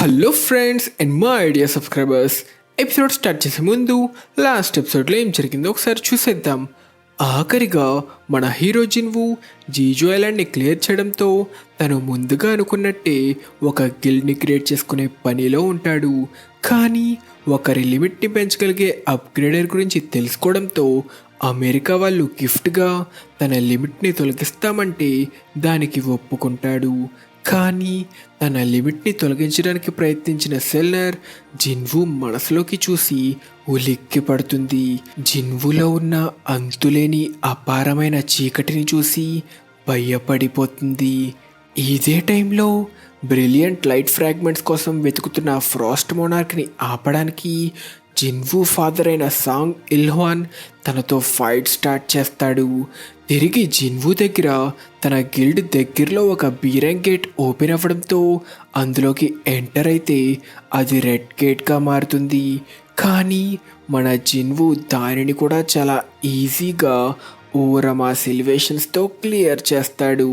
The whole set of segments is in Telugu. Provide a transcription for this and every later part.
హలో ఫ్రెండ్స్ అండ్ మా ఐడియా సబ్స్క్రైబర్స్. ఎపిసోడ్ స్టార్ట్ చేసే ముందు లాస్ట్ ఎపిసోడ్లో ఏం జరిగిందో ఒకసారి చూసేద్దాం. ఆఖరిగా మన హీరో జిన్వు జీజో ఐలాండ్ని క్లియర్ చేయడంతో తను ముందుగా అనుకున్నట్టే ఒక గిల్డ్ని క్రియేట్ చేసుకునే పనిలో ఉంటాడు. కానీ ఒకరి లిమిట్ని పెంచగలిగే అప్గ్రేడర్ గురించి తెలుసుకోవడంతో అమెరికా వాళ్ళు గిఫ్ట్గా తన లిమిట్ని తొలగిస్తామంటే దానికి ఒప్పుకుంటాడు. కానీ తన లిమిట్ని తొలగించడానికి ప్రయత్నించిన సెల్లర్ జిన్వు మనసులోకి చూసి ఉలిక్కి పడుతుంది. జిన్వులో ఉన్న అంతులేని అపారమైన చీకటిని చూసి భయపడిపోతుంది. ఇదే టైంలో బ్రిలియంట్ లైట్ ఫ్రాగ్మెంట్స్ కోసం వెతుకుతున్న ఫ్రాస్ట్ మోనార్క్ని ఆపడానికి జిన్వు ఫాదర్ అయిన సాంగ్ ఇల్హ్వాన్ తనతో ఫైట్ స్టార్ట్ చేస్తాడు. తిరిగి జిన్వు దగ్గర తన గిల్డ్ దగ్గరలో ఒక బీరంగ్ గేట్ ఓపెన్ అవ్వడంతో అందులోకి ఎంటర్ అయితే అది రెడ్ గేట్గా మారుతుంది. కానీ మన జిన్వు దానిని కూడా చాలా ఈజీగా ఓరమా సిల్వేషన్స్తో క్లియర్ చేస్తాడు.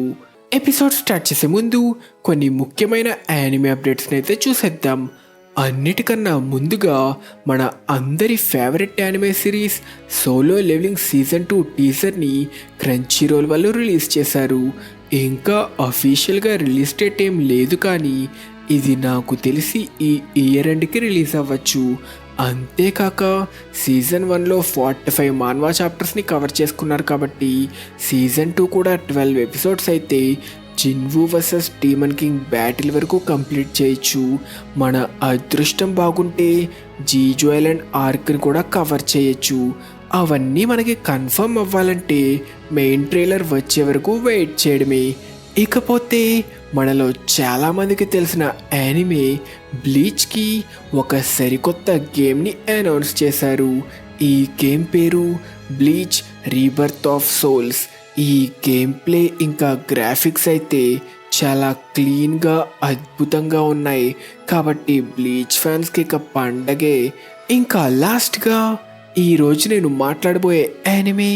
ఎపిసోడ్ స్టార్ట్ చేసే ముందు కొన్ని ముఖ్యమైన యానిమే అప్డేట్స్ని అయితే చూసేద్దాం. అన్నిటికన్నా ముందుగా మన అందరి favourite anime series solo leveling season 2 టీజర్ని క్రంచీరోల్ వాళ్ళు రిలీజ్ చేశారు. ఇంకా అఫీషియల్గా రిలీజ్ డేట్ ఏం లేదు, కానీ ఇది నాకు తెలిసి ఈ ఇయర్ ఎండ్కి రిలీజ్ అవ్వచ్చు. అంతేకాక సీజన్ 1లో 45 మాన్వా చాప్టర్స్ని కవర్ చేసుకున్నారు కాబట్టి సీజన్ 2 కూడా 12 ఎపిసోడ్స్ అయితే Jinwoo versus demon king battle వరకు కంప్లీట్ చేయొచ్చు. మన అదృష్టం బాగుంటే జీజో ఐలాండ్ ఆర్క్ని కూడా కవర్ చేయొచ్చు. అవన్నీ మనకి కన్ఫర్మ్ అవ్వాలంటే మెయిన్ ట్రైలర్ వచ్చే వరకు వెయిట్ చేయడమే. ఇకపోతే మనలో చాలామందికి తెలిసిన యానిమే బ్లీచ్కి ఒక సరికొత్త గేమ్ని అనౌన్స్ చేశారు. ఈ గేమ్ పేరు బ్లీచ్ రీబర్త్ ఆఫ్ సోల్స్. ఈ గేమ్ ప్లే ఇంకా గ్రాఫిక్స్ అయితే చాలా క్లీన్గా అద్భుతంగా ఉన్నాయి కాబట్టి బ్లీచ్ ఫ్యాన్స్కి ఇక పండగే. ఇంకా లాస్ట్గా ఈరోజు నేను మాట్లాడబోయే యానిమే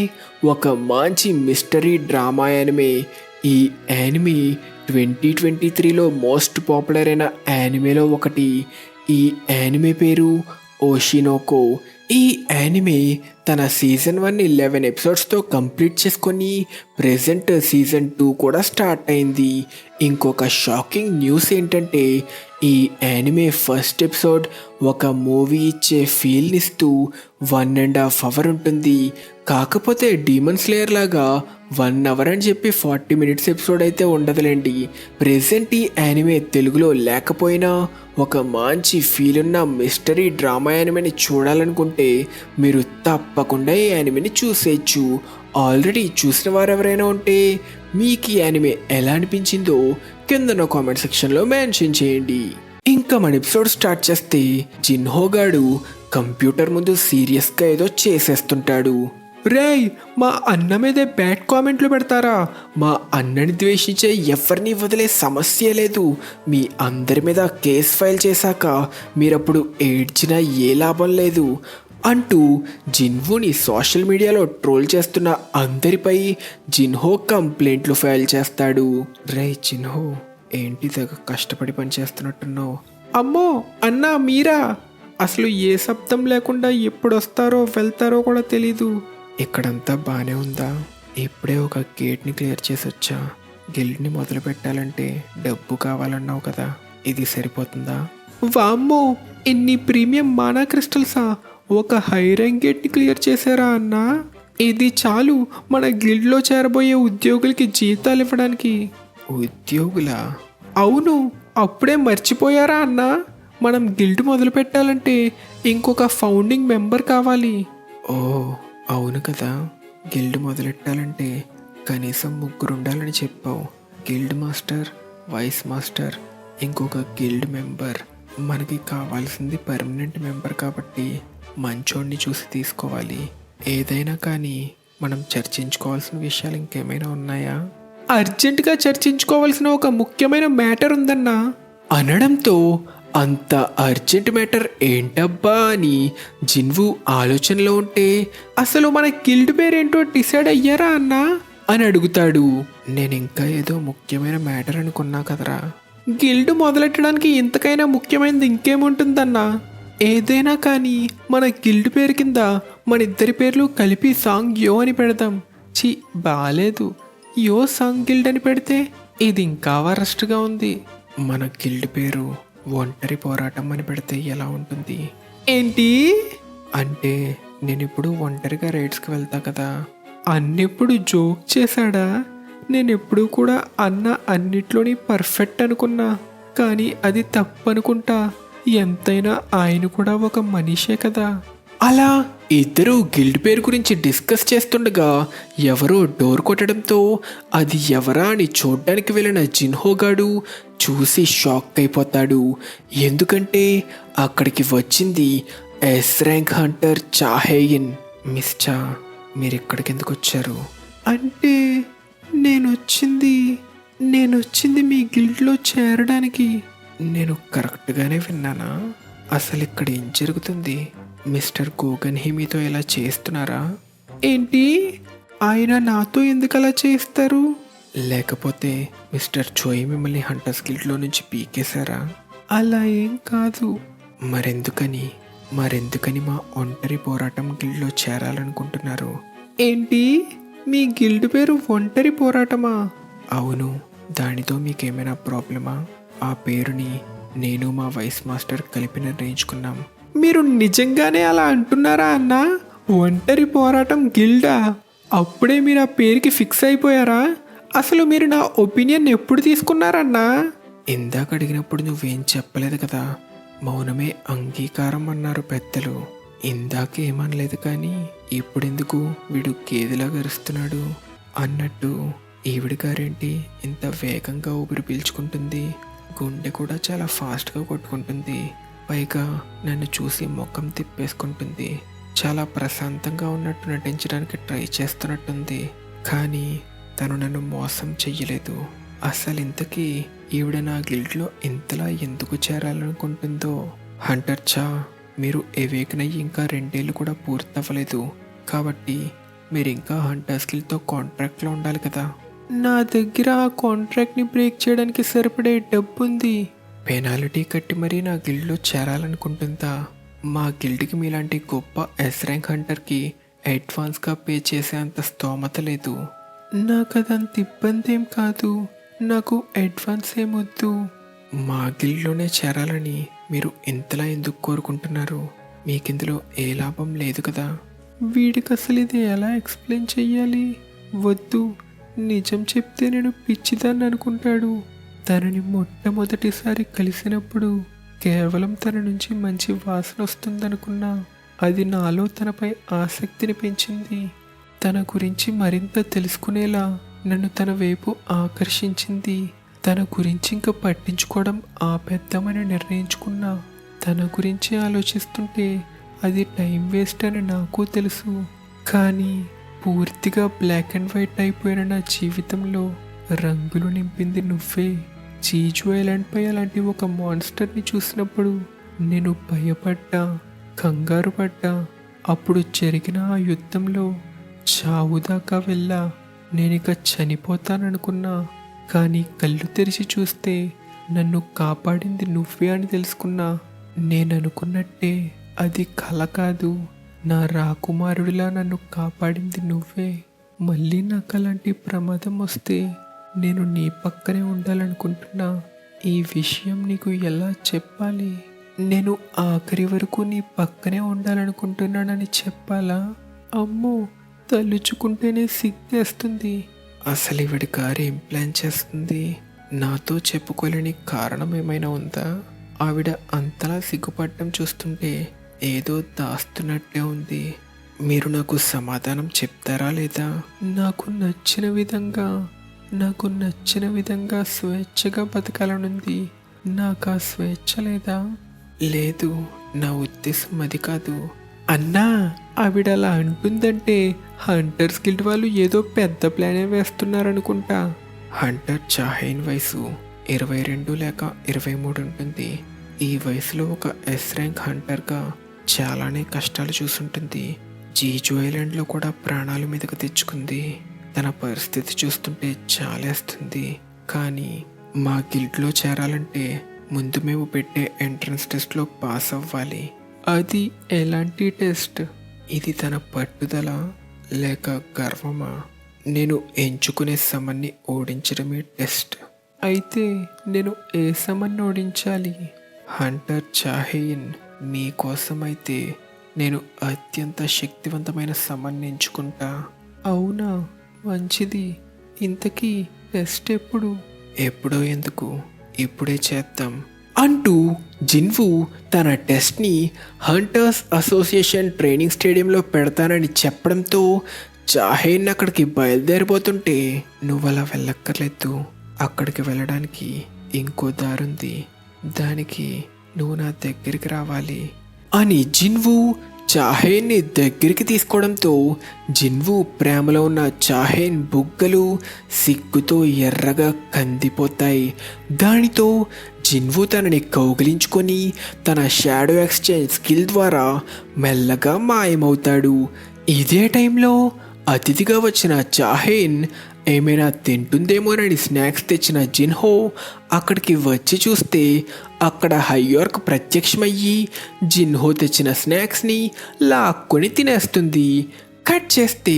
ఒక మంచి మిస్టరీ డ్రామా యానిమే. ఈ యానిమే 2023లో మోస్ట్ పాపులర్ అయిన యానిమేలో ఒకటి. ఈ యానిమే పేరు ఓషినోకో. ఈ యానిమే తన సీజన్ 1ని 11 ఎపిసోడ్స్తో కంప్లీట్ చేసుకొని ప్రెజెంట్ సీజన్ 2 కూడా స్టార్ట్ అయింది. ఇంకొక షాకింగ్ న్యూస్ ఏంటంటే ఈ యానిమే ఫస్ట్ ఎపిసోడ్ ఒక మూవీ ఇచ్చే ఫీల్ని ఇస్తూ 1.5 అవర్ ఉంటుంది. కాకపోతే డీమన్ స్లేయర్ లాగా 1 అవర్ అని చెప్పి 40 మినిట్స్ ఎపిసోడ్ అయితే ఉండదులేండి. ప్రెజెంట్ ఈ యానిమే తెలుగులో లేకపోయినా ఒక మంచి ఫీల్ ఉన్న మిస్టరీ డ్రామా యానిమేని చూడాలనుకుంటే మీరు తప్పకుండా ఈ యానిమేని చూసేయచ్చు. ఆల్రెడీ చూసిన వారు ఎవరైనా ఉంటే మీకు ఈ యానిమే ఎలా అనిపించిందో కింద కామెంట్ సెక్షన్లో మెన్షన్ చేయండి. ఇంకా మన ఎపిసోడ్ స్టార్ట్ చేస్తే జిన్హో గాడు కంప్యూటర్ ముందు సీరియస్గా ఏదో చేసేస్తుంటాడు. రేయ్, మా అన్న మీదే బ్యాడ్ కామెంట్లు పెడతారా? మా అన్నని ద్వేషించే ఎవరిని వదిలే సమస్య లేదు. మీ అందరి మీద కేసు ఫైల్ చేశాక మీరప్పుడు ఏడ్చినా ఏ లాభం లేదు అంటూ జిన్హోని సోషల్ మీడియాలో ట్రోల్ చేస్తున్న అందరిపై జిన్హో కంప్లైంట్లు ఫైల్ చేస్తాడు. రే జిన్హో, ఏంటి తెగ కష్టపడి పని చేస్తున్నట్టున్నావు? అమ్మో అన్నా, మీరా? అసలు ఏ శబ్దం లేకుండా ఎప్పుడు వస్తారో వెళ్తారో కూడా తెలీదు. ఇక్కడంతా బాగానే ఉందా? ఇప్పుడే ఒక గేట్ని క్లియర్ చేసి వచ్చా. గిల్డ్ని మొదలు పెట్టాలంటే డబ్బు కావాలన్నావు కదా, ఇది సరిపోతుందా? వామ్మో, ఎన్ని ప్రీమియం మానా క్రిస్టల్సా! ఒక హై ర్యాంక్ గేట్ని క్లియర్ చేశారా అన్నా? ఇది చాలు మన గిల్డ్లో చేరబోయే ఉద్యోగులకి జీతాలు ఇవ్వడానికి. ఉద్యోగులా? అవును, అప్పుడే మర్చిపోయారా అన్నా? మనం గిల్డ్ మొదలు పెట్టాలంటే ఇంకొక ఫౌండింగ్ మెంబర్ కావాలి. ఓ అవును కదా, గిల్డ్ మొదలెట్టాలంటే కనీసం 3 ఉండాలని చెప్పావు. గిల్డ్ మాస్టర్, వైస్ మాస్టర్, ఇంకొక గిల్డ్ మెంబర్. మనకి కావాల్సింది పర్మనెంట్ మెంబర్ కాబట్టి మంచోడిని చూసి తీసుకోవాలి. ఏదైనా కానీ మనం చర్చించుకోవాల్సిన విషయాలు ఇంకేమైనా ఉన్నాయా? అర్జెంటుగా చర్చించుకోవాల్సిన ఒక ముఖ్యమైన మ్యాటర్ ఉందన్నా అనడంతో అంత అర్జెంట్ మ్యాటర్ ఏంటబ్బా అని జిన్వు ఆలోచనలో ఉంటే, అసలు మన గిల్డ్ పేరేంటో డిసైడ్ అయ్యారా అన్నా అని అడుగుతాడు. నేను ఇంకా ఏదో ముఖ్యమైన మ్యాటర్ అనుకున్నా కదరా, గిల్డ్ మొదలెట్టడానికి ఇంతకైనా ముఖ్యమైనది ఇంకేముంటుందన్నా? ఏదైనా కానీ మన గిల్డ్ పేరు కింద మన ఇద్దరి పేర్లు కలిపి సాంగ్ యో అని పెడదాం. చి బాలేదు. యో సాంగ్ గిల్డ్ అని పెడితే ఇది ఇంకా వరస్ట్గా ఉంది. మన గిల్డ్ పేరు ఒంటరి పోరాటం అని పెడితే ఎలా ఉంటుంది? ఏంటి అంటే నేను ఇప్పుడు ఒంటరిగా రైడ్స్కి వెళ్తా కదా. అన్నిప్పుడు జోక్ చేశాడా? నేను ఎప్పుడు కూడా అన్న అన్నిట్లోని పర్ఫెక్ట్ అనుకున్నా, కానీ అది తప్పు అనుకుంటా. ఎంతైనా ఆయన కూడా ఒక మనిషే కదా. అలా ఇద్దరు గిల్డ్ పేరు గురించి డిస్కస్ చేస్తుండగా ఎవరో డోర్ కొట్టడంతో అది ఎవరా అని చూడ్డానికి వెళ్ళిన జిన్హోగాడు చూసి షాక్ అయిపోతాడు. ఎందుకంటే అక్కడికి వచ్చింది ఎస్ ర్యాంక్ హంటర్ చాహేయిన్. మిస్ చా, మీరు ఇక్కడికి ఎందుకు వచ్చారు? అంటే నేనొచ్చింది మీ గిల్డ్లో చేరడానికి. నేను కరెక్ట్గానే విన్నానా? అసలు ఇక్కడ ఏం జరుగుతుంది? మిస్టర్ గోగన్హి మీతో ఇలా చేస్తున్నారా? ఏంటి, ఆయన నాతో ఎందుకు అలా చేస్తారు? లేకపోతే మిస్టర్ చోయ్ మిమ్మల్ని హంటర్స్ గిల్డ్లో నుంచి పీకేశారా? అలా ఏం కాదు. మరెందుకని మా ఒంటరి పోరాటం గిల్డ్లో చేరాలనుకుంటున్నారు? ఏంటి, మీ గిల్డ్ పేరు ఒంటరి పోరాటమా? అవును. దానితో మీకేమైనా ప్రాబ్లమా? ఆ పేరుని నేను మా వైస్ మాస్టర్ కలిపి నిర్ణయించుకున్నాం. మీరు నిజంగానే అలా అంటున్నారా అన్నా? ఒంటరి పోరాటం గిల్డా? అప్పుడే మీరు ఆ పేరుకి ఫిక్స్ అయిపోయారా? అసలు మీరు నా ఒపీనియన్ ఎప్పుడు తీసుకున్నారన్నా? ఇందాక అడిగినప్పుడు నువ్వేం చెప్పలేదు కదా. మౌనమే అంగీకారం అన్నారు పెద్దలు. ఇందాక ఏమనలేదు, కానీ ఇప్పుడెందుకు వీడు గేదెలా గరుస్తున్నాడు అన్నట్టు ఈవిడ గారేంటి ఇంత వేగంగా ఊపిరి పీల్చుకుంటుంది? గుండె కూడా చాలా ఫాస్ట్గా కొట్టుకుంటుంది. పైగా నన్ను చూసి ముఖం తిప్పేసుకుంటుంది. చాలా ప్రశాంతంగా ఉన్నట్టు నటించడానికి ట్రై చేస్తున్నట్టుంది. కానీ తను నన్ను మోసం చెయ్యలేదు. అసలు ఇంతకీ ఈవిడ నా గిల్డ్లో ఇంతలా ఎందుకు చేరాలనుకుంటుందో? హంటర్ చా, మీరు ఎవేకన్ అయ్యి ఇంకా 2 ఏళ్ళు కూడా పూర్తవ్వలేదు. కాబట్టి మీరు ఇంకా హంటర్స్ గిల్డ్తో కాంట్రాక్ట్లో ఉండాలి కదా. నా దగ్గర ఆ కాంట్రాక్ట్ని బ్రేక్ చేయడానికి సరిపడే డబ్బు ఉంది. పెనాల్టీ కట్టి మరీ నా గిల్డ్లో చేరాలనుకుంటుందా? మా గిల్డ్కి మీలాంటి గొప్ప ఎస్ ర్యాంక్ హంటర్కి అడ్వాన్స్గా పే చేసేంత స్తోమత లేదు. నాకు అదంత ఇబ్బంది ఏం కాదు. నాకు అడ్వాన్స్ ఏమొద్దు. మా గిల్డ్లోనే చేరాలని మీరు ఇంతలా ఎందుకు కోరుకుంటున్నారు? మీకిందులో ఏ లాభం లేదు కదా. వీడికి అసలు ఇది ఎలా ఎక్స్ప్లెయిన్ చెయ్యాలి? వద్దు, నిజం చెప్తే నేను పిచ్చిదాన్ని అనుకుంటాడు. తనని మొట్టమొదటిసారి కలిసినప్పుడు కేవలం తన నుంచి మంచి వాసన వస్తుందనుకున్నా. అది నాలో తనపై ఆసక్తిని పెంచింది. తన గురించి మరింత తెలుసుకునేలా నన్ను తన వైపు ఆకర్షించింది. తన గురించి ఇంకా పట్టించుకోవడం ఆపేద్దామని నిర్ణయించుకున్నా. తన గురించి ఆలోచిస్తుంటే అది టైం వేస్ట్ అని నాకు తెలుసు. కానీ పూర్తిగా బ్లాక్ అండ్ వైట్ అయిపోయిన నా జీవితంలో రంగులు నింపింది నువ్వే. జీజు ఐలాండ్పై అలాంటి ఒక మాన్స్టర్ని చూసినప్పుడు నేను భయపడ్డా, కంగారు పడ్డా. అప్పుడు జరిగిన ఆ యుద్ధంలో చావు దాకా వెళ్ళా. నేనిక చనిపోతాననుకున్నా. కానీ కళ్ళు తెరిచి చూస్తే నన్ను కాపాడింది నువ్వే అని తెలుసుకున్నా. నేను అనుకున్నట్టే అది కల కాదు. నా రాకుమారుడిలా నన్ను కాపాడింది నువ్వే. మళ్ళీ నాకు అలాంటి ప్రమాదం వస్తే నేను నీ పక్కనే ఉండాలనుకుంటున్నా. ఈ విషయం నీకు ఎలా చెప్పాలి? నేను ఆఖరి వరకు నీ పక్కనే ఉండాలనుకుంటున్నానని చెప్పాలా? అమ్మో, తలుచుకుంటేనే సిగ్గేస్తుంది. అసలు ఈవిడ గారు ఏం ప్లాన్ చేస్తుంది? నాతో చెప్పుకోలేని కారణం ఏమైనా ఉందా? ఆవిడ అంతలా సిగ్గుపడటం చూస్తుంటే ఏదో దాస్తున్నట్టే ఉంది. మీరు నాకు సమాధానం చెప్తారా లేదా? నాకు నచ్చిన విధంగా స్వేచ్ఛగా బతకాలనుంది. నాకు ఆ స్వేచ్ఛ లేదా? లేదు, నా ఉద్దేశం అది కాదు. అన్నా, ఆవిడ అలా అంటుందంటే హంటర్స్ గిల్డ్ వాళ్ళు ఏదో పెద్ద ప్లానే వేస్తున్నారనుకుంటా. హంటర్ చాహైన్ వయసు 22 లేక 23 ఉంటుంది. ఈ వయసులో ఒక ఎస్ ర్యాంక్ హంటర్గా చాలానే కష్టాలు చూసుంటుంది. జీజు ఐలాండ్లో కూడా ప్రాణాల మీదకు తెచ్చుకుంది. తన పరిస్థితి చూస్తుంటే చాలేస్తుంది. కానీ మా గిల్డ్లో చేరాలంటే ముందు మేము పెట్టే ఎంట్రన్స్ టెస్ట్లో పాస్ అవ్వాలి. అది ఎలాంటి టెస్ట్? ఇది తన పట్టుదల లేక గర్వమా? నేను ఎంచుకునే సమన్ని ఓడించడమే టెస్ట్. అయితే నేను ఏ సమన్ని ఓడించాలి? హంటర్ చాహేన్, మీకోసమైతే నేను అత్యంత శక్తివంతమైన సమన్ని ఎంచుకుంటా. అవునా, మంచిది. ఇంతకీ టెస్ట్ ఎప్పుడు? ఎప్పుడో ఎందుకు, ఇప్పుడే చేద్దాం అంటూ జిన్వు తన టెస్ట్ని హంటర్స్ అసోసియేషన్ ట్రైనింగ్ స్టేడియంలో పెడతానని చెప్పడంతో చాహేన్ అక్కడికి బయలుదేరిపోతుంటే, నువ్వలా వెళ్ళక్కర్లేదు, అక్కడికి వెళ్ళడానికి ఇంకో దారుంది, దానికి నువ్వు నా దగ్గరికి రావాలి అని జిన్వు చాహేన్ని దగ్గరికి తీసుకోవడంతో జిన్వు ప్రేమలో ఉన్న చాహేన్ బుగ్గలు సిగ్గుతో ఎర్రగా కందిపోతాయి. దానితో జిన్వు తనని కౌగిలించుకొని తన షాడో ఎక్స్చేంజ్ స్కిల్ ద్వారా మెల్లగా మాయమవుతాడు. ఇదే టైంలో అతిథిగా వచ్చిన చాహేన్ ఏమైనా తింటుందేమోనని స్నాక్స్ తెచ్చిన జిన్హో అక్కడికి వచ్చి చూస్తే అక్కడ హయ్యార్క్ ప్రత్యక్షమయ్యి జిన్హో తెచ్చిన స్నాక్స్ని లాక్కొని తినేస్తుంది. కట్ చేస్తే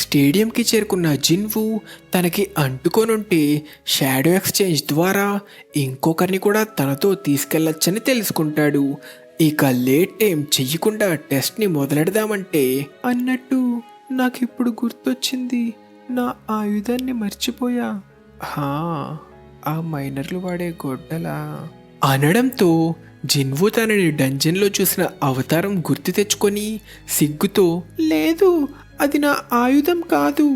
స్టేడియంకి చేరుకున్న జిన్వు తనకి అంటుకోనుంటే షాడో ఎక్స్చేంజ్ ద్వారా ఇంకొకరిని కూడా తనతో తీసుకెళ్లొచ్చని తెలుసుకుంటాడు. ఇక లేట్ టైం చెయ్యకుండా టెస్ట్ని మొదలెడదామంటే, అన్నట్టు నాకిప్పుడు గుర్తొచ్చింది, నా ఆయుధాన్ని మర్చిపోయా. ఆ మైనర్లు వాడే గొడ్డలా అనడంతో జిన్వు తనని డంజన్లో చూసిన అవతారం గుర్తు తెచ్చుకొని సిగ్గుతో, లేదు, అది నా ఆయుధం కాదు.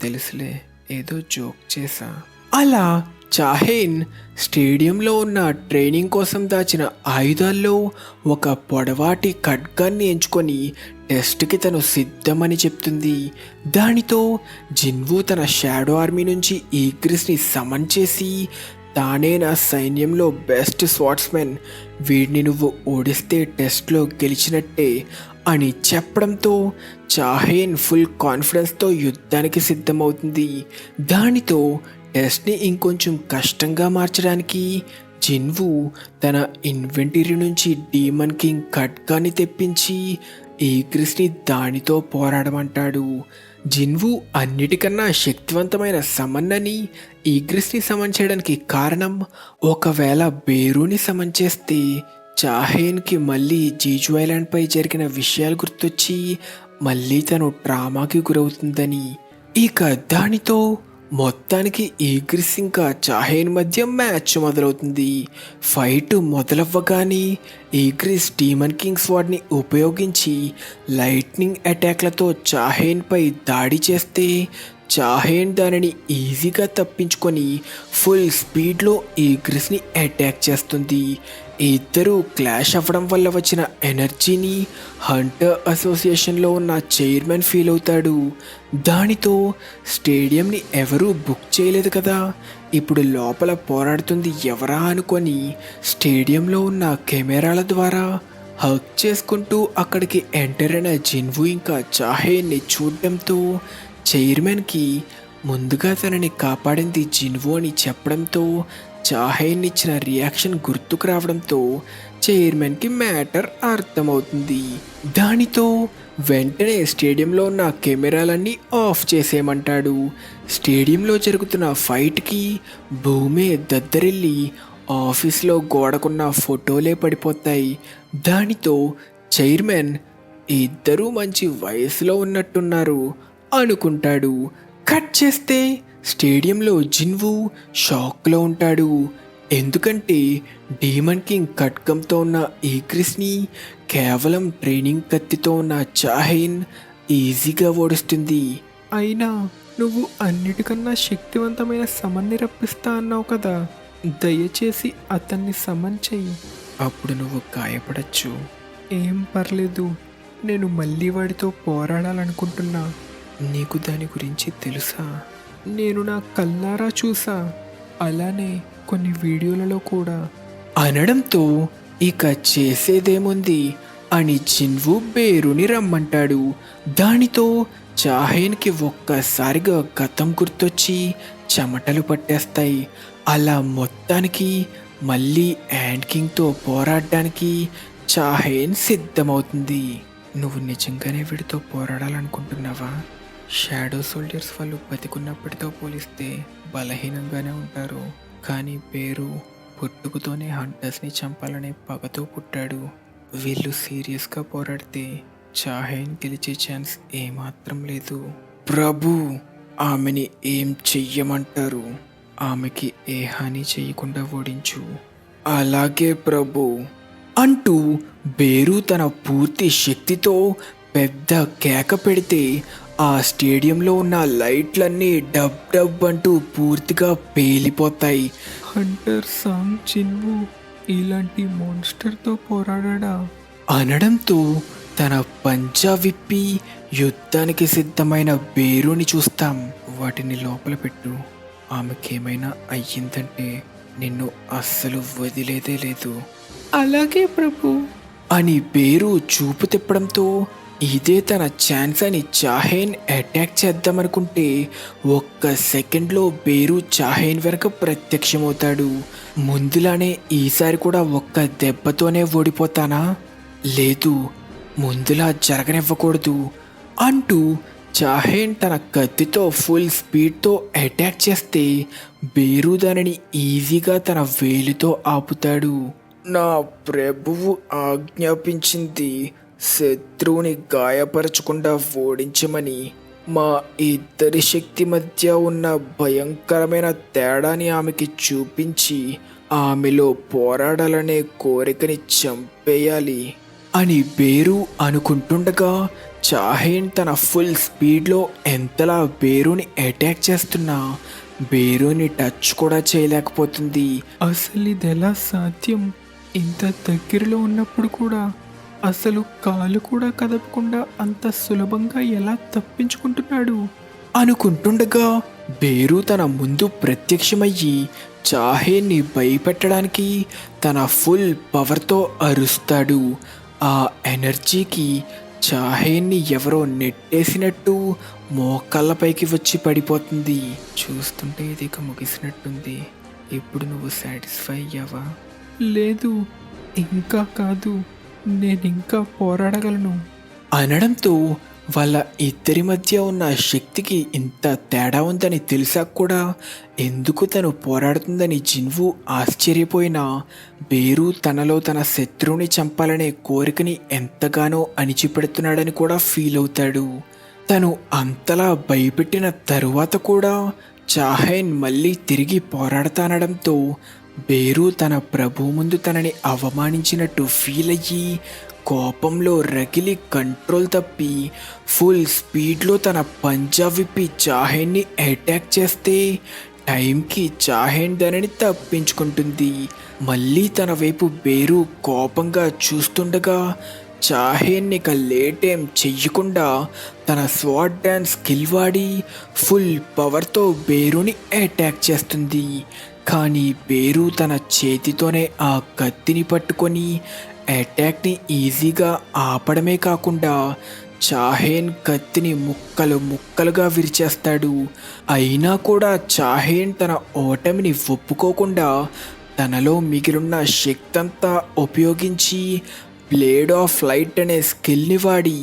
తెలుసులే, ఏదో జోక్ చేశా. అలా చాహేన్ స్టేడియంలో ఉన్న ట్రైనింగ్ కోసం దాచిన ఆయుధాల్లో ఒక పొడవాటి ఖడ్గాన్ని ఎంచుకొని టెస్ట్కి తను సిద్ధమని చెప్తుంది. దానితో జిన్వు తన షాడో ఆర్మీ నుంచి ఈగ్రిస్ని సమన్ చేసి, తానే నా సైన్యంలో బెస్ట్ స్వాట్స్మెన్, వీడిని నువ్వు ఓడిస్తే టెస్ట్లో గెలిచినట్టే అని చెప్పడంతో చాహేన్ ఫుల్ కాన్ఫిడెన్స్తో యుద్ధానికి సిద్ధమవుతుంది. దానితో టెస్ట్ని ఇంకొంచెం కష్టంగా మార్చడానికి జిన్వు తన ఇన్వెంటరీ నుంచి డీమన్ కింగ్ ఖడ్గాని తెప్పించి ఈగ్రిస్ని దానితో పోరాడమంటాడు. జిన్వు అన్నిటికన్నా శక్తివంతమైన సమన్నని ఈగ్రిస్ని సమన్ చేయడానికి కారణం, ఒకవేళ బేరుని సమన్ చేస్తే చాహేన్కి మళ్ళీ జీజు ఐలాండ్పై జరిగిన విషయాలు గుర్తొచ్చి మళ్ళీ తను ట్రామాకి గురవుతుందని. ఇక దానితో మొత్తానికి ఈగ్రిస్ ఇంకా చాహేన్ మధ్య మ్యాచ్ మొదలవుతుంది. ఫైట్ మొదలవ్వగానే ఈగ్రిస్ డీమన్ కింగ్ స్వాడ్ని ఉపయోగించి లైట్నింగ్ అటాక్లతో చాహేన్పై దాడి చేస్తే చాహేన్ దానిని ఈజీగా తప్పించుకొని ఫుల్ స్పీడ్లో ఈగ్రిస్ని అటాక్ చేస్తుంది. ఇద్దరు క్లాష్ అవ్వడం వల్ల వచ్చిన ఎనర్జీని హంటర్ అసోసియేషన్లో ఉన్న చైర్మన్ ఫీల్ అవుతాడు. దానితో స్టేడియంని ఎవరూ బుక్ చేయలేదు కదా, ఇప్పుడు లోపల పోరాడుతుంది ఎవరా అనుకొని స్టేడియంలో ఉన్న కెమెరాల ద్వారా హక్ చేసుకుంటూ అక్కడికి ఎంటర్ అయిన జిన్వు ఇంకా చాహేన్ని చూడడంతో చైర్మన్కి ముందుగా తనని కాపాడింది జిన్వు అని చెప్పడంతో చాహేన్ ఇచ్చిన రియాక్షన్ గుర్తుకు రావడంతో చైర్మన్కి మ్యాటర్ అర్థమవుతుంది. దానితో వెంటనే స్టేడియంలో ఉన్న కెమెరాలన్నీ ఆఫ్ చేసేయమంటాడు. స్టేడియంలో జరుగుతున్న ఫైట్కి భూమే దద్దరిల్లి ఆఫీస్లో గోడకున్న ఫోటోలే పడిపోతాయి. దానితో చైర్మన్, ఇద్దరూ మంచి వయసులో ఉన్నట్టున్నారు అనుకుంటాడు. కట్ చేస్తే స్టేడియంలో జిన్వు షాక్లో ఉంటాడు. ఎందుకంటే డీమన్ కింగ్ ఖడ్గంతో ఉన్న ఈగ్రిస్ని కేవలం ట్రైనింగ్ కత్తితో ఉన్న చాహేన్ ఈజీగా ఓడిస్తుంది. అయినా నువ్వు అన్నిటికన్నా శక్తివంతమైన సమన్ని రప్పిస్తా అన్నావు కదా, దయచేసి అతన్ని సమన్ చెయ్యి, అప్పుడు నువ్వు గాయపడచ్చు. ఏం పర్లేదు, నేను మళ్ళీ వాడితో పోరాడాలనుకుంటున్నా. నీకు దాని గురించి తెలుసా? నేను నా కళ్ళారా చూసా, అలానే కొన్ని వీడియోలలో కూడా అనడంతో ఇక చేసేదేముంది అని జిన్వు బేరుని రమ్మంటాడు. దానితో చాహేన్కి ఒక్కసారిగా గతం గుర్తొచ్చి చెమటలు పట్టేస్తాయి. అలా మొత్తానికి మళ్ళీ యాంట్ కింగ్తో పోరాడడానికి చాహేన్ సిద్ధమవుతుంది. నువ్వు నిజంగానే వీడితో పోరాడాలనుకుంటున్నావా? షాడో సోల్జర్స్ వాళ్ళు బతికున్నప్పటితో పోలిస్తే బలహీనంగానే ఉంటారు. కానీ పేరు పుట్టుకతోనే హంటర్స్ని చంపాలనే పగతో పుట్టాడు. వీళ్ళు సీరియస్గా పోరాడితే చాహేన్ గెలిచే ఛాన్స్ ఏమాత్రం లేదు. ప్రభు, ఆమెని ఏం చెయ్యమంటారు? ఆమెకి ఏ హాని చేయకుండా ఓడించు. అలాగే ప్రభు అంటూ బేరు తన పూర్తి శక్తితో పెద్ద కేక పెడితే ఆ స్టేడియంలో ఉన్న లైట్లన్నీ డబ్ డబ్ అంటూ పూర్తిగా పేలిపోతాయి. హంటర్ సాంగ్ చిన్వు ఇలాంటి మోన్స్టర్తో పోరాడా అనడంతో తన పంజా విప్పి యుద్ధానికి సిద్ధమైన బేరుని చూస్తాం. వాటిని లోపల పెట్టు. ఆమెకేమైనా అయ్యిందంటే నిన్ను అస్సలు వదిలేదే లేదు. అలాగే ప్రభు అని బేరు చూపు తిప్పడంతో ఇదే తన ఛాన్స్ అని చాహేన్ అటాక్ చేద్దామనుకుంటే ఒక్క సెకండ్లో బేరు చాహేన్ వెనక ప్రత్యక్షమవుతాడు. ముందులానే ఈసారి కూడా ఒక్క దెబ్బతోనే ఓడిపోతానా? లేదు, ముందులా జరగనివ్వకూడదు అంటూ చాహేన్ తన కత్తితో ఫుల్ స్పీడ్తో అటాక్ చేస్తే బేరు దానిని ఈజీగా తన వేలితో ఆపుతాడు. నా ప్రభువు ఆజ్ఞాపించింది శత్రువుని గాయపరచకుండా ఓడించమని. మా ఇద్దరి శక్తి మధ్య ఉన్న భయంకరమైన తేడాని ఆమెకి చూపించి ఆమెలో పోరాడాలనే కోరికని చంపేయాలి అని బేరు అనుకుంటుండగా చాహేన్ తన ఫుల్ స్పీడ్లో ఎంతలా బేరుని అటాక్ చేస్తున్నా బేరుని టచ్ కూడా చేయలేకపోతుంది. అసలు ఇది ఎలా సాధ్యం? ఇంత దగ్గరలో ఉన్నప్పుడు కూడా అసలు కాలు కూడా కదపకుండా అంత సులభంగా ఎలా తప్పించుకుంటున్నాడు అనుకుంటుండగా బేరు తన ముందు ప్రత్యక్షమయ్యి చాహేన్ని భయపెట్టడానికి తన ఫుల్ పవర్తో అరుస్తాడు. ఆ ఎనర్జీకి చాహేన్ని ఎవరో నెట్టేసినట్టు మోకాళ్ళపైకి వచ్చి పడిపోతుంది. చూస్తుంటే ఇది ఇక ముగిసినట్టుంది. ఇప్పుడు నువ్వు సాటిస్ఫై అయ్యావా? లేదు, ఇంకా కాదు, నేనింకా పోరాడగలను అనడంతో వాళ్ళ ఇద్దరి మధ్య ఉన్న శక్తికి ఇంత తేడా ఉందని తెలిసాక కూడా ఎందుకు తను పోరాడుతుందని జిన్వు ఆశ్చర్యపోయినా బేరు తనలో తన శత్రువుని చంపాలనే కోరికని ఎంతగానో అణిచిపెడుతున్నాడని కూడా ఫీల్ అవుతాడు. తను అంతలా భయపెట్టిన తరువాత కూడా చాహేన్ మళ్ళీ తిరిగి పోరాడతానడంతో బేరు తన ప్రభు ముందు తనని అవమానించినట్టు ఫీల్ అయ్యి కోపంలో రగిలి కంట్రోల్ తప్పి ఫుల్ స్పీడ్లో తన పంజా విప్పి చాహేన్ని అటాక్ చేస్తే టైంకి చాహేన్ దానిని తప్పించుకుంటుంది. మళ్ళీ తన వైపు బేరు కోపంగా చూస్తుండగా చాహేన్ ఇక లేటేం చెయ్యకుండా తన స్వాట్ డాన్స్ స్కిల్ వాడి ఫుల్ పవర్తో బేరుని అటాక్ చేస్తుంది. కానీ బేరు తన చేతితోనే ఆ కత్తిని పట్టుకొని అటాక్ని ఈజీగా ఆపడమే కాకుండా చాహేన్ కత్తిని ముక్కలు ముక్కలుగా విరిచేస్తాడు. అయినా కూడా చాహేన్ తన ఓటమిని ఒప్పుకోకుండా తనలో మిగిలిన శక్తి అంతా ఉపయోగించి బ్లేడ్ ఆఫ్ లైట్ అనే స్కిల్ని వాడి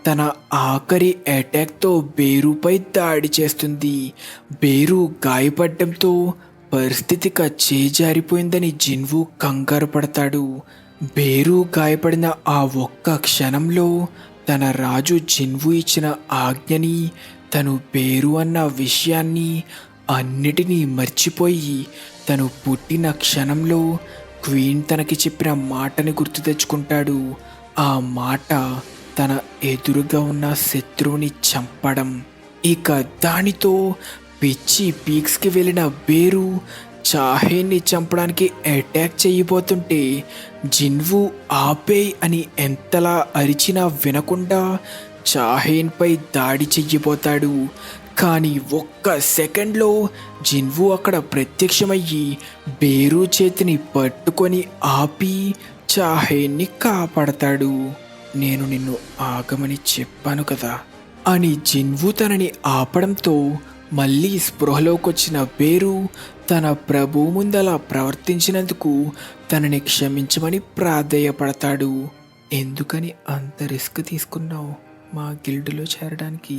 తన ఆఖరి అటాక్తో బేరుపై దాడి చేస్తుంది. బేరు గాయపడడంతో పరిస్థితిక చేజారిపోయిందని జిన్వు కంగారు పడతాడు. బేరు గాయపడిన ఆ ఒక్క క్షణంలో తన రాజు జిన్వు ఇచ్చిన ఆజ్ఞని, తను బేరు అన్న విషయాన్ని అన్నిటినీ మర్చిపోయి తను పుట్టిన క్షణంలో క్వీన్ తనకి చెప్పిన మాటని గుర్తు తెచ్చుకుంటాడు. ఆ మాట తన ఎదురుగా ఉన్న శత్రువుని చంపడం. ఇక దానితో పిచ్చి పీక్స్కి వెళ్ళిన బేరు చాహేన్ని చంపడానికి అటాక్ చేయబోతుంటే జిన్వు ఆపే అని ఎంతలా అరిచినా వినకుండా చాహేన్పై దాడి చెయ్యబోతాడు. కానీ ఒక్క సెకండ్లో జిన్వు అక్కడ ప్రత్యక్షమయ్యి బేరు చేతిని పట్టుకొని ఆపి చాహేన్ని కాపాడతాడు. నేను నిన్ను ఆగమని చెప్పాను కదా అని జిన్వు తనని ఆపడంతో మళ్ళీ స్పృహలోకొచ్చిన బేరు తన ప్రభువు ముందు అలా ప్రవర్తించినందుకు తనని క్షమించమని ప్రాధేయపడతాడు. ఎందుకని అంత రిస్క్ తీసుకున్నావు? మా గిల్డులో చేరడానికి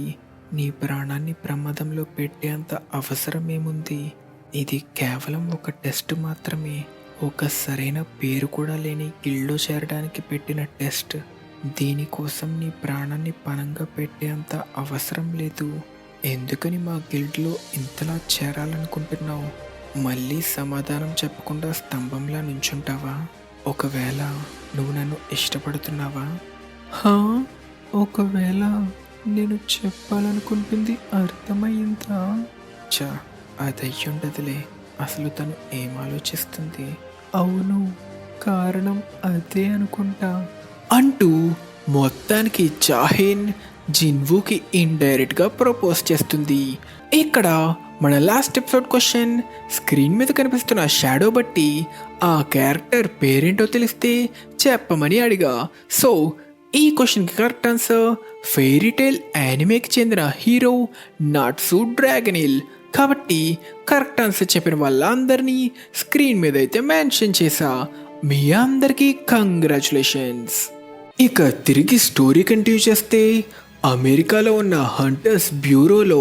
నీ ప్రాణాన్ని ప్రమాదంలో పెట్టేంత అవసరం ఏముంది? ఇది కేవలం ఒక టెస్ట్ మాత్రమే. ఒక సరైన పేరు కూడా లేని గిల్డ్లో చేరడానికి పెట్టిన టెస్ట్. దీనికోసం నీ ప్రాణాన్ని పణంగా పెట్టేంత అవసరం లేదు. ఎందుకని మా గిల్డ్లో ఇంతలా చేరాలనుకుంటున్నావు? మళ్ళీ సమాధానం చెప్పకుండా స్తంభంలా నుంచుంటావా? ఒకవేళ నువ్వు నన్ను ఇష్టపడుతున్నావా? ఒకవేళ నేను చెప్పాలనుకుంటుంది అర్థమయ్యిందా? అదయ్యుండదులే. అసలు తను ఏం ఆలోచిస్తుంది? అవును, కారణం అదే అనుకుంటా అంటూ మొత్తానికి చాహిన్ జిన్వూకి ఇండైరెక్ట్గా ప్రపోజ్ చేస్తుంది. ఇక్కడ మన లాస్ట్ ఎపిసోడ్ క్వశ్చన్, స్క్రీన్ మీద కనిపిస్తున్న షాడో బట్టి ఆ క్యారెక్టర్ పేరేంటో తెలిస్తే చెప్పమని అడిగా. సో ఈ క్వశ్చన్కి కరెక్ట్ ఆన్సర్ ఫెయిరీ టేల్ యానిమేకి చెందిన హీరో నాట్సు డ్రాగనిల్. కాబట్టి కరెక్ట్ ఆన్సర్ చెప్పిన వాళ్ళందరినీ స్క్రీన్ మీద అయితే మెన్షన్ చేశా. మీ అందరికీ కంగ్రాచులేషన్స్. ఇక తిరిగి స్టోరీ కంటిన్యూ చేస్తే, అమెరికాలో ఉన్న హంటర్స్ బ్యూరోలో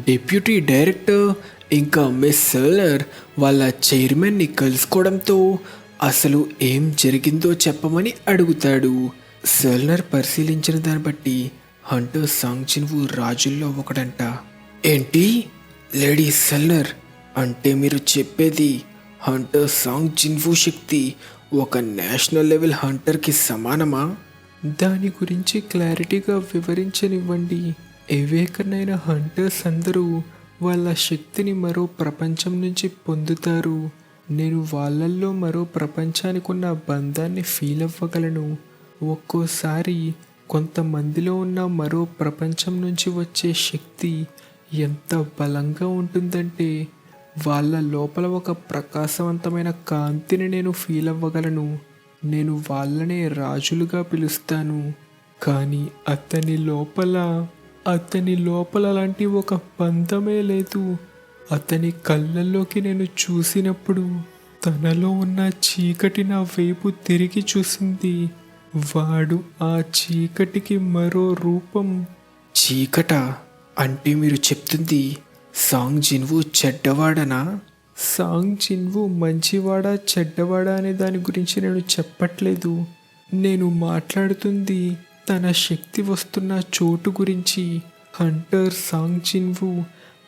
డిప్యూటీ డైరెక్టర్ ఇంకా మిస్ సెర్నర్ వాళ్ళ చైర్మన్ని కలుసుకోవడంతో అసలు ఏం జరిగిందో చెప్పమని అడుగుతాడు. సెర్నర్ పరిశీలించిన దాన్ని బట్టి హంటర్ సాంగ్ జిన్వూ రాజుల్లో ఒకడంట. ఏంటి లేడీ సెర్నర్, అంటే మీరు చెప్పేది హంటర్ సాంగ్ జిన్వూ శక్తి ఒక నేషనల్ లెవెల్ హంటర్కి సమానమా? దాని గురించి క్లారిటీగా వివరించనివ్వండి. ఏవేకనైన హంటర్స్ అందరూ వాళ్ళ శక్తిని మరో ప్రపంచం నుంచి పొందుతారు. నేను వాళ్ళల్లో మరో ప్రపంచానికి ఉన్న బంధాన్ని ఫీల్ అవ్వగలను. ఒక్కోసారి కొంతమందిలో ఉన్న మరో ప్రపంచం నుంచి వచ్చే శక్తి ఎంత బలంగా ఉంటుందంటే వాళ్ళ లోపల ఒక ప్రకాశవంతమైన కాంతిని నేను ఫీల్ అవ్వగలను. నేను వాళ్ళనే రాజులుగా పిలుస్తాను. కానీ అతని లోపల లాంటి ఒక బంధమే లేదు. అతని కళ్ళల్లోకి నేను చూసినప్పుడు తనలో ఉన్న చీకటి నా వైపు తిరిగి చూసింది. వాడు ఆ చీకటికి మరో రూపం. చీకట అంటే మీరు చెప్తుంది సాంగ్ జిన్వూ చెడ్డవాడనా? సాంగ్ జిన్వూ మంచివాడా చెడ్డవాడా అనే దాని గురించి నేను చెప్పట్లేదు. నేను మాట్లాడుతుంది తన శక్తి వస్తున్న చోటు గురించి. హంటర్ సాంగ్ జిన్వూ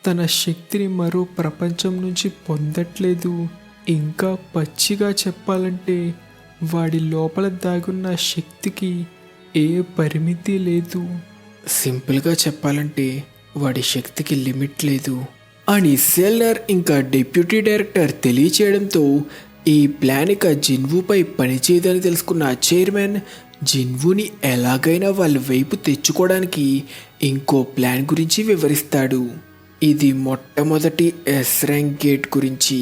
తన శక్తిని మరో ప్రపంచం నుంచి పొందట్లేదు. ఇంకా పచ్చిగా చెప్పాలంటే వాడి లోపల దాగున్న శక్తికి ఏ పరిమితి లేదు. సింపుల్గా చెప్పాలంటే వాడి శక్తికి లిమిట్ లేదు అని సెర్నర్ ఇంకా డిప్యూటీ డైరెక్టర్ తెలియచేయడంతో ఈ ప్లాన్ ఇక జిన్వూపై పనిచేయదని తెలుసుకున్న చైర్మన్ జిన్వూని ఎలాగైనా వాళ్ళ వైపు తెచ్చుకోవడానికి ఇంకో ప్లాన్ గురించి వివరిస్తాడు. ఇది మొట్టమొదటి ఎస్ ర్యాంక్ గేట్ గురించి.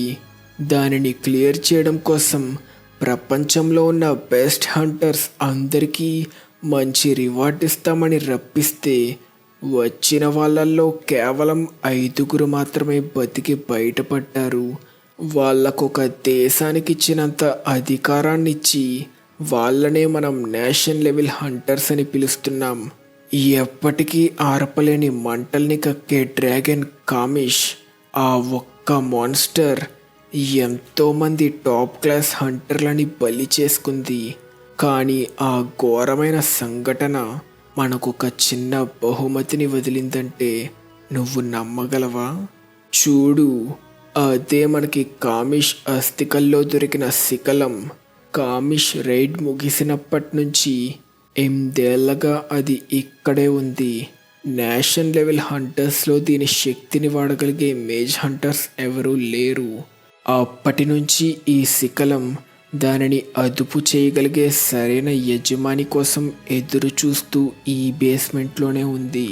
దానిని క్లియర్ చేయడం కోసం ప్రపంచంలో ఉన్న బెస్ట్ హంటర్స్ అందరికీ మంచి రివార్డ్ ఇస్తామని రప్పిస్తే వచ్చిన వాళ్ళల్లో కేవలం 5 మాత్రమే బతికి బయటపడ్డారు. వాళ్ళకొక దేశానికి ఇచ్చినంత అధికారాన్ని ఇచ్చి వాళ్ళనే మనం నేషనల్ లెవెల్ హంటర్స్ అని పిలుస్తున్నాం. ఎప్పటికీ ఆర్పలేని మంటల్ని కక్కే డ్రాగన్ కామిష్, ఆ ఒక్క మాన్స్టర్ ఎంతోమంది టాప్ క్లాస్ హంటర్లని బలి చేసుకుంది. కానీ ఆ ఘోరమైన సంఘటన మనకొక చిన్న బహుమతిని వదిలిందంటే నువ్వు నమ్మగలవా? చూడు, అదే మనకి కామిష్ అస్థికల్లో దొరికిన శిఖలం. కామిష్ రైడ్ ముగిసినప్పటి నుంచి 8 ఏళ్లగా అది ఇక్కడే ఉంది. నేషనల్ లెవెల్ హంటర్స్లో దీని శక్తిని వాడగలిగే మేజ్ హంటర్స్ ఎవరూ లేరు. అప్పటి నుంచి ఈ శిఖలం దానిని అదుపు చేయగలిగే సరైన యజమాని కోసం ఎదురు చూస్తూ ఈ బేస్మెంట్లోనే ఉంది.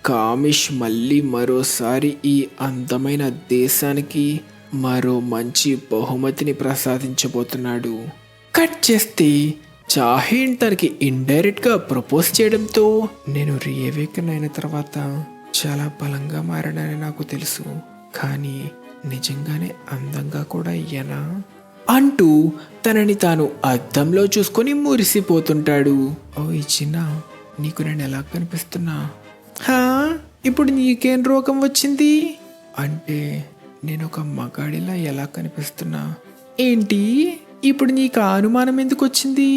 కామిష్ మళ్ళీ మరోసారి ఈ అందమైన దేశానికి మరో మంచి బహుమతిని ప్రసాదించబోతున్నాడు. కట్ చేస్తే చాహిన్ తనకి ఇండైరెక్ట్గా ప్రపోజ్ చేయడంతో నేను రీఅవేకన్ అయిన తర్వాత చాలా బలంగా మారానని నాకు తెలుసు. కానీ నిజంగానే అందంగా కూడా అయ్యానా అంటూ తనని తాను అద్దంలో చూసుకొని మురిసిపోతుంటాడు. ఓ ఈ చిన్న, నీకు నేను ఎలా కనిపిస్తున్నా? హా, ఇప్పుడు నీకేం రోగం వచ్చింది? అంటే నేను ఒక మగాడిలా ఎలా కనిపిస్తున్నా? ఏంటి ఇప్పుడు నీకు ఆ అనుమానం ఎందుకు వచ్చింది?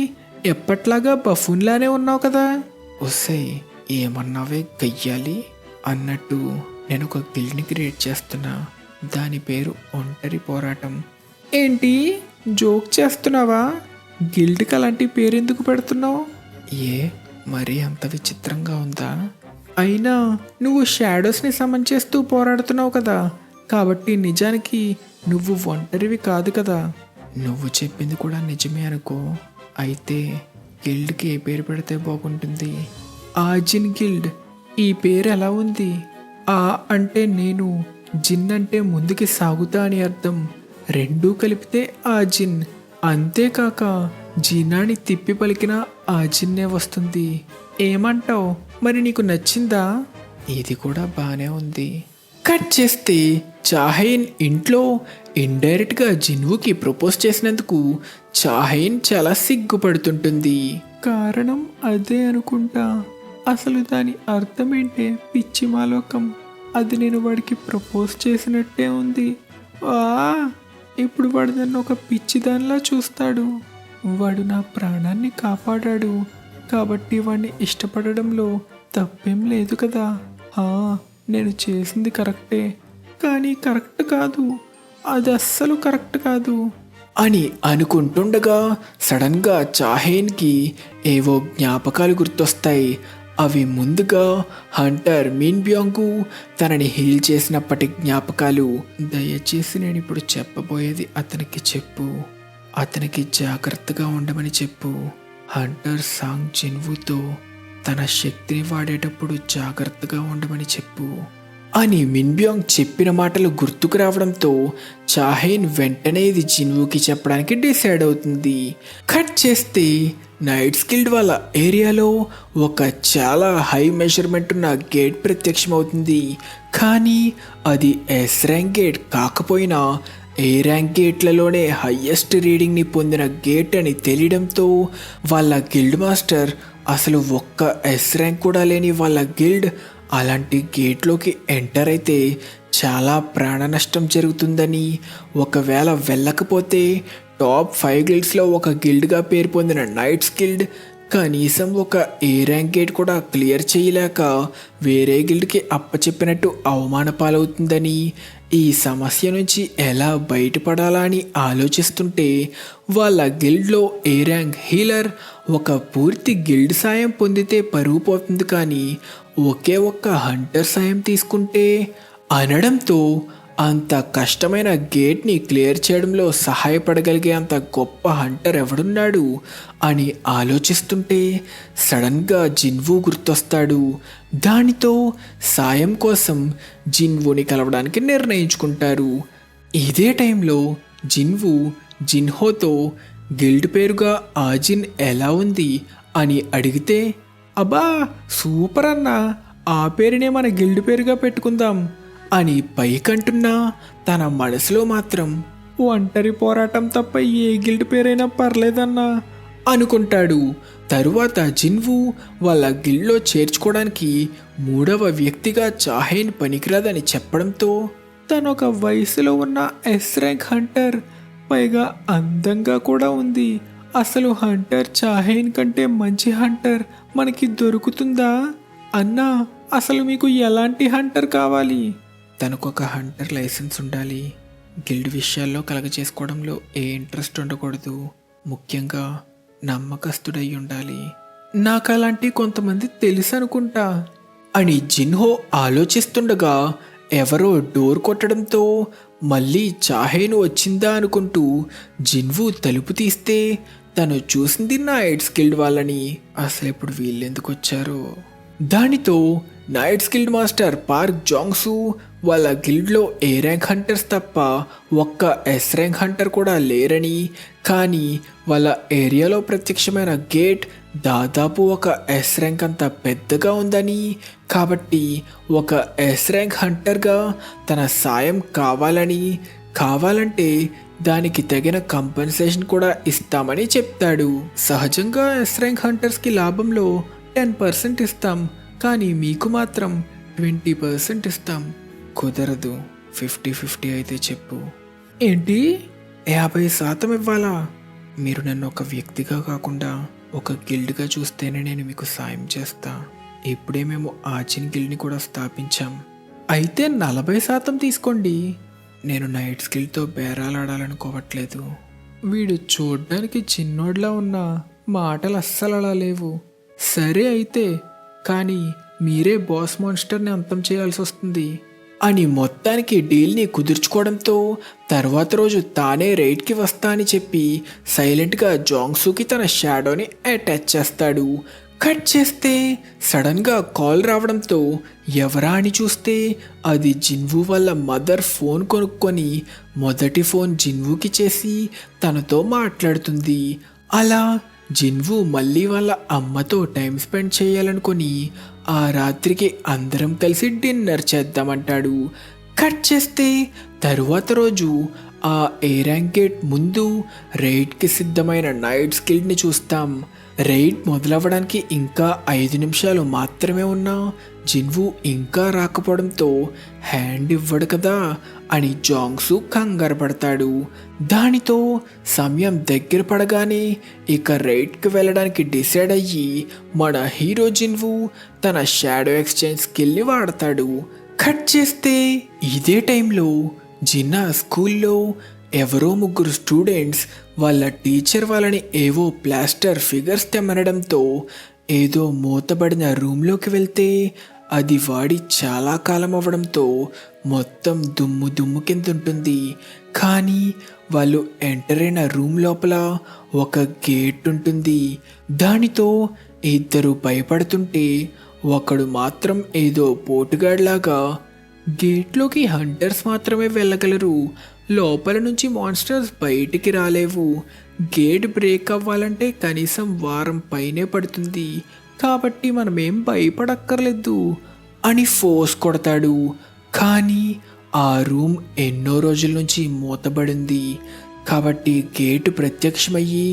ఎప్పట్లాగా బఫూన్లానే ఉన్నావు కదా. ఒసేయ్, ఏమన్నావే గయ్యాలి అన్నట్టు నేను ఒక గిల్డ్ని క్రియేట్ చేస్తున్నా. దాని పేరు ఒంటరి పోరాటం. ఏంటి జోక్ చేస్తున్నావా? గిల్డ్కి అలాంటి పేరెందుకు పెడుతున్నావు? ఏ మరీ అంత విచిత్రంగా ఉందా? అయినా నువ్వు షాడోస్ని సమన్ చేస్తూ పోరాడుతున్నావు కదా, కాబట్టి నిజానికి నువ్వు ఒంటరివి కాదు కదా. నువ్వు చెప్పింది కూడా నిజమే అనుకో. అయితే గిల్డ్కి ఏ పేరు పెడితే బాగుంటుంది? ఆజిన్ గిల్డ్. ఈ పేరు ఎలా ఉంది? ఆ అంటే నేను, జిన్ అంటే ముందుకి సాగుతా అని అర్థం. రెండూ కలిపితే ఆజిన్. అంతేకాక జీనాని తిప్పి పలికిన ఆజిన్నే వస్తుంది. ఏమంటావు? మరి నీకు నచ్చిందా? ఇది కూడా బానే ఉంది. కట్ చేస్తే చాహైన్ ఇంట్లో ఇండైరెక్ట్గా జిన్వుకి ప్రపోజ్ చేసినందుకు చాహైన్ చాలా సిగ్గుపడుతుంటుంది. కారణం అదే అనుకుంటా. అసలు దాని అర్థం ఏంటే పిచ్చి మాలోకం. అది నేను వాడికి ప్రపోజ్ చేసినట్టే ఉంది. ఇప్పుడు వాడు నన్ను ఒక పిచ్చి దానిలా చూస్తాడు. వాడు నా ప్రాణాన్ని కాపాడాడు కాబట్టి వాడిని ఇష్టపడడంలో తప్పేం లేదు కదా. నేను చేసింది కరెక్టే, కానీ కరెక్ట్ కాదు, అది అస్సలు కరెక్ట్ కాదు అని అనుకుంటుండగా సడన్గా చాహేన్కి ఏవో జ్ఞాపకాలు గుర్తొస్తాయి. అవి ముందుగా హంటర్ మిన్బ్యాంగ్కు తనని హీల్ చేసినప్పటి జ్ఞాపకాలు. దయచేసి నేను ఇప్పుడు చెప్పబోయేది అతనికి చెప్పు. అతనికి జాగ్రత్తగా ఉండమని చెప్పు. హంటర్ సాంగ్ జిన్వుతో తన శక్తిని వాడేటప్పుడు జాగ్రత్తగా ఉండమని చెప్పు అని మిన్బ్యాంగ్ చెప్పిన మాటలు గుర్తుకు రావడంతో చాహైన్ వెంటనే ఇది జిన్వుకి చెప్పడానికి డిసైడ్ అవుతుంది. కట్ చేస్తే నైట్స్ గిల్డ్ వాళ్ళ ఏరియాలో ఒక చాలా హై మెజర్మెంట్ ఉన్న గేట్ ప్రత్యక్షమవుతుంది. కానీ అది ఎస్ ర్యాంక్ గేట్ కాకపోయినా ఏ ర్యాంక్ గేట్లలోనే హయ్యెస్ట్ రీడింగ్ని పొందిన గేట్ అని తెలియడంతో వాళ్ళ గిల్డ్ మాస్టర్ అసలు ఒక్క ఎస్ ర్యాంక్ కూడా లేని వాళ్ళ గిల్డ్ అలాంటి గేట్లోకి ఎంటర్ అయితే చాలా ప్రాణ నష్టం జరుగుతుందని, ఒకవేళ వెళ్ళకపోతే టాప్ 5 గిల్డ్స్లో ఒక గిల్డ్గా పేరు పొందిన నైట్స్ గిల్డ్ కనీసం ఒక ఏ ర్యాంక్ గేట్ కూడా క్లియర్ చేయలేక వేరే గిల్డ్కి అప్పచెప్పినట్టు అవమాన పాలవుతుందని, ఈ సమస్య నుంచి ఎలా బయటపడాలా అని ఆలోచిస్తుంటే వాళ్ళ గిల్డ్లో ఏ ర్యాంక్ హీలర్ ఒక పూర్తి గిల్డ్ సాయం పొందితే పరువు పోతుంది, కానీ ఒకే ఒక్క హంటర్ సాయం తీసుకుంటే అనడంతో అంత కష్టమైన గేట్ని క్లియర్ చేయడంలో సహాయపడగలిగే అంత గొప్ప హంటర్ ఎవడున్నాడు అని ఆలోచిస్తుంటే సడన్గా జిన్వు గుర్తొస్తాడు. దానితో సాయం కోసం జిన్వుని కలవడానికి నిర్ణయించుకుంటారు. ఇదే టైంలో జిన్వు జిన్హోతో గిల్డ్ పేరుగా ఆజిన్ ఎలా ఉంది అని అడిగితే, అబ్బా సూపర్ అన్న, ఆ పేరునే మన గిల్డ్ పేరుగా పెట్టుకుందాం అని పైకంటున్నా తన మనసులో మాత్రం ఒంటరి పోరాటం తప్ప ఏ గిల్డ్ పేరైనా పర్లేదన్నా అనుకుంటాడు. తరువాత జిన్వు వాళ్ళ గిల్డ్లో చేర్చుకోవడానికి 3వ వ్యక్తిగా చాహైన్ పనికిరాదని చెప్పడంతో తనొక వయసులో ఉన్న ఎస్ ర్యాంక్ హంటర్, పైగా అందంగా కూడా ఉంది. అసలు హంటర్ చాహైన్ కంటే మంచి హంటర్ మనకి దొరుకుతుందా అన్నా? అసలు మీకు ఎలాంటి హంటర్ కావాలి? తనకొక హంటర్ లైసెన్స్ ఉండాలి. గిల్డ్ విషయాల్లో కలగచేసుకోవడంలో ఏ ఇంట్రెస్ట్ ఉండకూడదు. ముఖ్యంగా నమ్మకస్తుడై ఉండాలి. నాకు అలాంటి కొంతమంది తెలుసు అనుకుంటా అని జిన్హో ఆలోచిస్తుండగా ఎవరో డోర్ కొట్టడంతో మళ్ళీ చాహైన్ వచ్చిందా అనుకుంటూ జిన్వు తలుపు తీస్తే తను చూసింది నైట్స్ గిల్డ్ వాళ్ళని. అసలు ఇప్పుడు వీళ్ళెందుకు వచ్చారో? దానితో నైట్స్ గిల్డ్ మాస్టర్ పార్క్ జాంగ్సు వాళ్ళ గిల్డ్లో ఏ ర్యాంక్ హంటర్స్ తప్ప ఒక్క ఎస్ ర్యాంక్ హంటర్ కూడా లేరని, కానీ వాళ్ళ ఏరియాలో ప్రత్యక్షమైన గేట్ దాదాపు ఒక ఎస్ ర్యాంక్ అంత పెద్దగా ఉందని, కాబట్టి ఒక ఎస్ ర్యాంక్ హంటర్గా తన సాయం కావాలంటే దానికి తగిన కంపెన్సేషన్ కూడా ఇస్తామని చెప్తాడు. సహజంగా ఎస్ ర్యాంక్ హంటర్స్కి లాభంలో 10% ఇస్తాం, కానీ మీకు మాత్రం 20% ఇస్తాం. కుదరదు, 50-50 అయితే చెప్పు. ఏంటి, 50% ఇవ్వాలా? మీరు నన్ను ఒక వ్యక్తిగా కాకుండా ఒక గిల్డ్గా చూస్తేనే నేను మీకు సాయం చేస్తా. ఇప్పుడే మేము ఆచిన్ గిల్డ్ని కూడా స్థాపించాం. అయితే 40% తీసుకోండి. నేను నైట్స్ గిల్డ్తో బేరాలాడాలనుకోవట్లేదు. వీడు చూడ్డానికి చిన్నోడ్లా ఉన్న మాటలు అస్సలు అలా లేవు. సరే అయితే, కానీ మీరే బాస్ మాన్స్టర్ని అంతం చేయాల్సి వస్తుంది అని మొత్తానికి డీల్ని కుదుర్చుకోవడంతో తర్వాత రోజు తానే రైడ్కి వస్తా అని చెప్పి సైలెంట్గా జాంగ్సూకి తన షాడోని అటాచ్ చేస్తాడు. కట్ చేస్తే సడన్గా కాల్ రావడంతో ఎవరా అని చూస్తే అది జిన్వు వాళ్ళ మదర్ ఫోన్ కొనుక్కొని మొదటి ఫోన్ జిన్వుకి చేసి తనతో మాట్లాడుతుంది. అలా జిన్వు మళ్ళీ వాళ్ళ అమ్మతో టైం స్పెండ్ చేయాలనుకొని ఆ రాత్రికి అందరం కలిసి డిన్నర్ చేద్దామంటాడు. కట్ చేస్తే తరువాత రోజు ఆ ఏ ర్యాంక్ గేట్ ముందు రైడ్కి సిద్ధమైన నైట్స్ గిల్డ్ని చూస్తాం. రైడ్ మొదలవ్వడానికి ఇంకా 5 నిమిషాలు మాత్రమే ఉన్నా జిన్వు ఇంకా రాకపోవడంతో హ్యాండ్ ఇవ్వడు కదా అని జాంగ్సు కంగారు పడతాడు. దానితో సమయం దగ్గర పడగానే ఇక రైడ్కి వెళ్ళడానికి డిసైడ్ అయ్యి మన హీరో జిన్వు తన షాడో ఎక్స్చేంజ్ స్కిల్ని వాడతాడు. కట్ చేస్తే ఇదే టైంలో జిన్నా స్కూల్లో ఎవరో 3 స్టూడెంట్స్ వాళ్ళ టీచర్ వాళ్ళని ఏవో ప్లాస్టర్ ఫిగర్స్ తెమ్మనడంతో ఏదో మూతబడిన రూమ్లోకి వెళ్తే అది వాడి చాలా కాలం అవ్వడంతో మొత్తం దుమ్ము కింద ఉంటుంది. కానీ వాళ్ళు ఎంటర్ అయిన రూమ్ లోపల ఒక గేట్ ఉంటుంది. దానితో ఇద్దరు భయపడుతుంటే ఒకడు మాత్రం ఏదో పోటుగాడ్లాగా గేట్లోకి హంటర్స్ మాత్రమే వెళ్ళగలరు, లోపల నుంచి మాన్స్టర్స్ బయటికి రాలేవు, గేట్ బ్రేక్ అవ్వాలంటే కనీసం వారం పైనే పడుతుంది, కాబట్టి మనమేం భయపడక్కర్లేదు అని ఫోర్స్ కొడతాడు. కానీ ఆ రూమ్ ఎన్నో రోజుల నుంచి మూతబడింది, కాబట్టి గేటు ప్రత్యక్షమయ్యి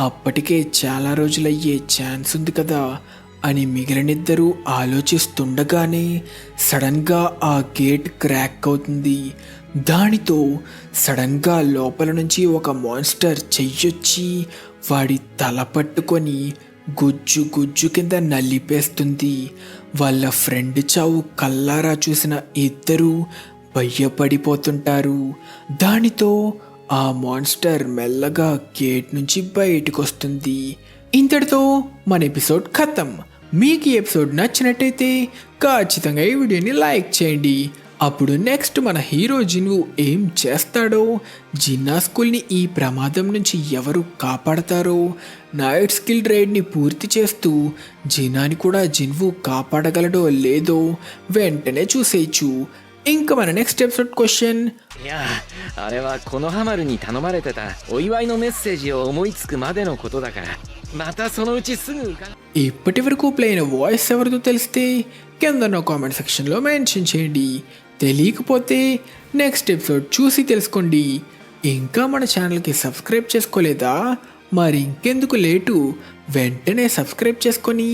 అప్పటికే చాలా రోజులయ్యే ఛాన్స్ ఉంది కదా అని మిగిలినిద్దరూ ఆలోచిస్తుండగానే సడన్గా ఆ గేట్ క్రాక్ అవుతుంది. దానితో సడన్గా లోపల నుంచి ఒక మాన్స్టర్ చెయ్యొచ్చి వాడి తల పట్టుకొని గుజ్జు కింద నలిపేస్తుంది. వాళ్ళ ఫ్రెండ్ చావు కల్లారా చూసిన ఇద్దరూ భయపడిపోతుంటారు. దానితో ఆ మాన్స్టర్ మెల్లగా గేట్ నుంచి బయటకు వస్తుంది. ఇంతటితో మన ఎపిసోడ్ ఖతం. మీకు ఈ ఎపిసోడ్ నచ్చినట్టయితే ఖచ్చితంగా ఈ వీడియోని లైక్ చేయండి. అప్పుడు నెక్స్ట్ మన హీరో జిన్వు ఏం చేస్తాడో, జిన్నా స్కూల్ని ఈ ప్రమాదం నుంచి ఎవరు కాపాడతారో, నైట్స్ గిల్డ్ రైడ్ని పూర్తి చేస్తూ జిన్నాని కూడా జిన్వు కాపాడగలడో లేదో వెంటనే చూసేయచ్చు. ఇంకా మన నెక్స్ట్ ఎపిసోడ్ క్వశ్చన్, いやあれはこのハマルに頼まれてたお祝いのメッセージを思いつくまでのことだからまたそのうちすぐఇప్పటి వరకు ప్లే అయిన వాయిస్ ఎవరితో తెలిస్తే కింద కామెంట్ సెక్షన్లో మెన్షన్ చేయండి. తెలియకపోతే నెక్స్ట్ ఎపిసోడ్ చూసి తెలుసుకోండి. ఇంకా మన ఛానల్కి సబ్స్క్రైబ్ చేసుకోలేదా? మరి ఇంకెందుకు లేటు, వెంటనే సబ్స్క్రైబ్ చేసుకొని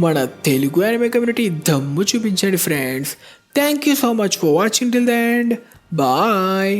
మన తెలుగు యానిమే కమ్యూనిటీ దమ్ము చూపించండి friends. Thank you so much for watching till the end. Bye.